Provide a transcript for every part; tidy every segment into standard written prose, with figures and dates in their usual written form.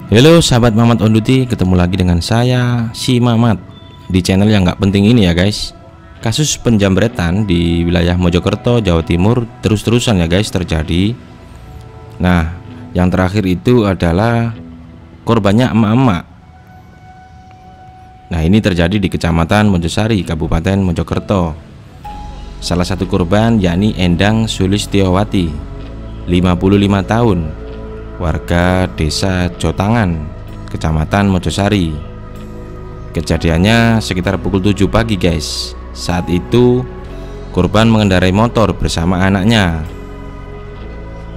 Halo sahabat Mamat on Duty, ketemu lagi dengan saya si Mamat di channel yang nggak penting ini ya guys. Kasus penjambretan di wilayah Mojokerto, Jawa Timur terus-terusan ya guys terjadi. Nah, yang terakhir itu adalah korbannya emak-emak. Nah, ini terjadi di Kecamatan Mojosari, Kabupaten Mojokerto. Salah satu korban yakni Endang Sulistiowati, 55 tahun, warga desa Jotangan, Kecamatan Mojosari. Kejadiannya sekitar pukul 7 pagi guys. Saat itu korban mengendarai motor bersama anaknya.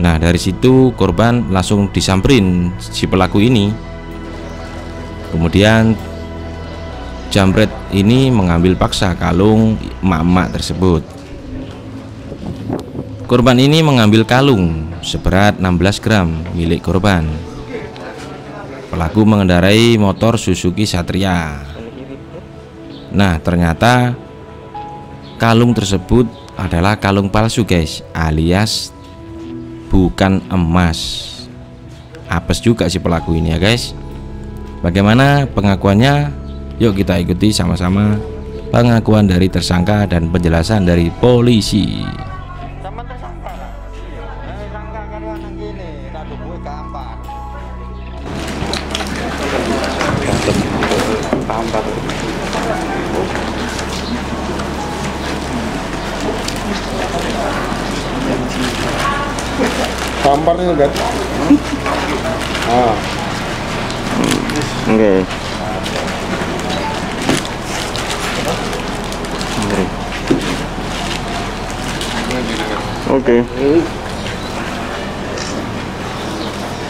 Nah, dari situ korban langsung disamperin si pelaku ini. Kemudian jambret ini mengambil paksa kalung emak-emak tersebut. Korban ini mengambil kalung seberat 16 gram milik korban. Pelaku mengendarai motor Suzuki Satria. Nah, ternyata kalung tersebut adalah kalung palsu guys, alias bukan emas. Apes juga si pelaku ini ya guys. Bagaimana pengakuannya? Yuk kita ikuti sama-sama pengakuan dari tersangka dan penjelasan dari polisi. Tampar ini kan? Oke. Oke.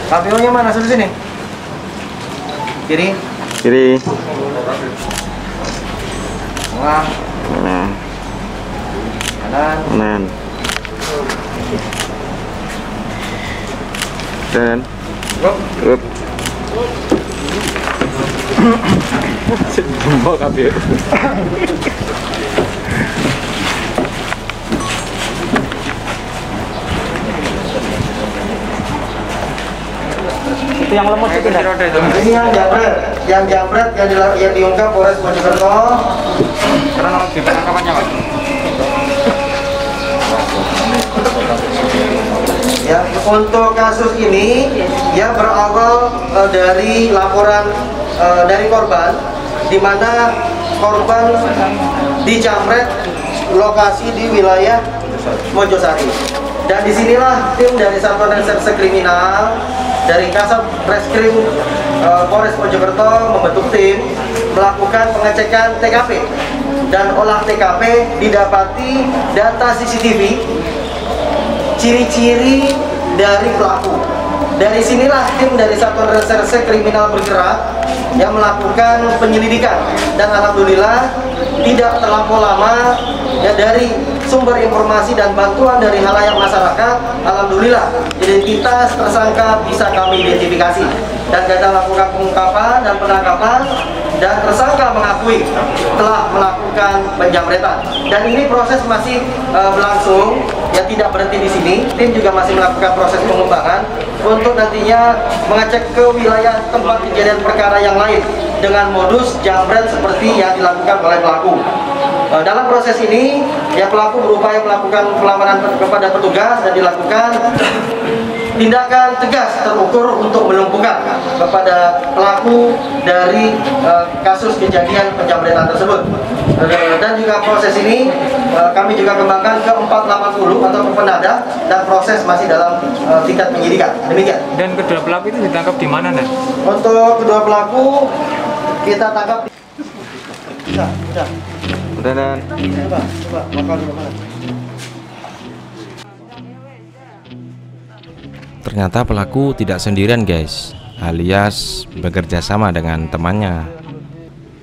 KPU-nya mana? Sudah sini. Kiri. Kiri. Tengah. Kanan. Kanan. Kanan. Dan. Up. Jumbo KPU. Itu yang lemot itu dah. Ini yang jambret yang diungkap Polres Mojokerto. Karena di penangkapannya Pak. Ya, untuk kasus ini ya berawal dari laporan dari korban, di mana korban dijamret lokasi di wilayah Mojosari. Dan disinilah tim dari Satuan Reserse Kriminal dari Kasat Reskrim Polres Mojokerto membentuk tim melakukan pengecekan TKP, dan olah TKP didapati data CCTV, ciri-ciri dari pelaku. Dari sinilah tim dari Satuan Reserse Kriminal bergerak yang melakukan penyelidikan, dan alhamdulillah tidak terlampau lama ya, dari sumber informasi dan bantuan dari halayak masyarakat, alhamdulillah identitas tersangka bisa kami identifikasi, dan kita lakukan pengungkapan dan penangkapan, dan tersangka mengakui telah melakukan penjambretan. Dan ini proses masih berlangsung, ya tidak berhenti di sini. Tim juga masih melakukan proses pengembangan untuk nantinya mengecek ke wilayah tempat kejadian perkara yang lain dengan modus jambret seperti yang dilakukan oleh pelaku. Dalam proses ini, ya pelaku berupaya melakukan pelamaran kepada petugas dan dilakukan tindakan tegas terukur untuk melumpuhkan kepada pelaku dari kasus kejadian penjambretan tersebut. Dan juga proses ini kami juga kembangkan ke 480 atau ke penada, dan proses masih dalam tingkat penyidikan. Demikian. Dan kedua pelaku itu ditangkap di mana, Nan? Untuk kedua pelaku kita tangkap. Udah. Udah dan. Coba makan dulu. Ternyata pelaku tidak sendirian guys, alias bekerja sama dengan temannya.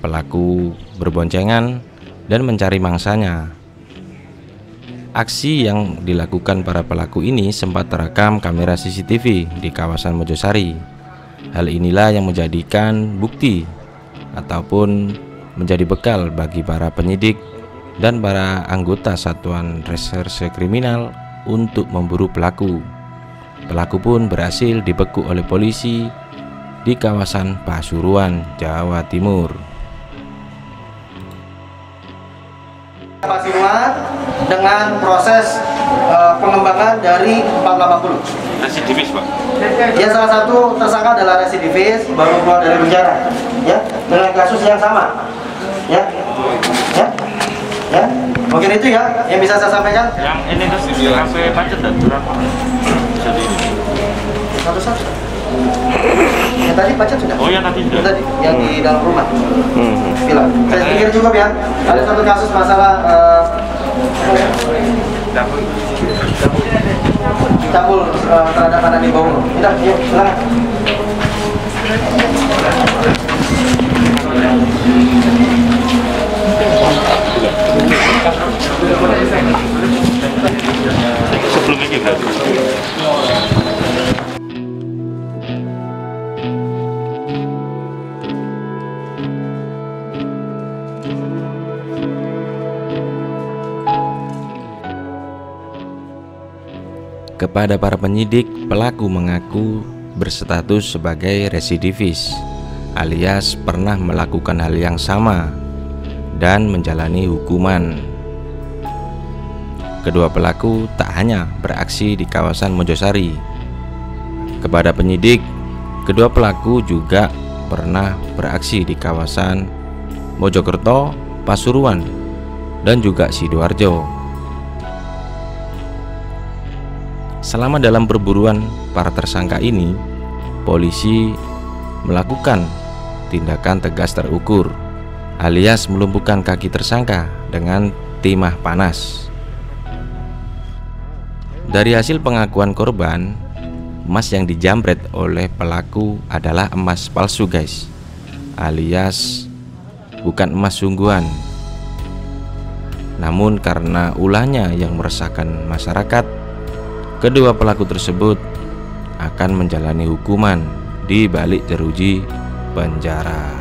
Pelaku berboncengan dan mencari mangsanya. Aksi yang dilakukan para pelaku ini sempat terekam kamera CCTV di kawasan Mojosari. Hal inilah yang menjadikan bukti ataupun menjadi bekal bagi para penyidik dan para anggota Satuan Reserse Kriminal untuk memburu pelaku. Pelaku pun berhasil dibekuk oleh polisi di kawasan Pasuruan, Jawa Timur. Pasuruan dengan proses pengembangan dari 480. Residivis, Pak. Ya, salah satu tersangka adalah residivis, baru keluar dari penjara, ya, dengan kasus yang sama, ya, ya. Mungkin itu ya yang bisa saya sampaikan. Yang ini terus sampai pacet dan berapa? Jadi Satu-satu. Yang tadi pacet sudah. oh yang tadi sudah. Yang tadi, yang di dalam rumah. Villa. Saya pikir cukup ya. Ada satu kasus masalah cabul terhadap anak di bawah. Udah, yuk, silakan. Sebelum ini berarti. Kepada para penyidik, pelaku mengaku berstatus sebagai residivis, alias pernah melakukan hal yang sama dan menjalani hukuman. Kedua pelaku tak hanya beraksi di kawasan Mojosari. Kepada penyidik, kedua pelaku juga pernah beraksi di kawasan Mojokerto, Pasuruan, dan juga Sidoarjo. Selama dalam perburuan para tersangka ini, polisi melakukan tindakan tegas terukur, alias melumpuhkan kaki tersangka dengan timah panas. Dari hasil pengakuan korban, emas yang dijamret oleh pelaku adalah emas palsu, guys, alias bukan emas sungguhan. Namun karena ulahnya yang meresahkan masyarakat, kedua pelaku tersebut akan menjalani hukuman di balik jeruji penjara.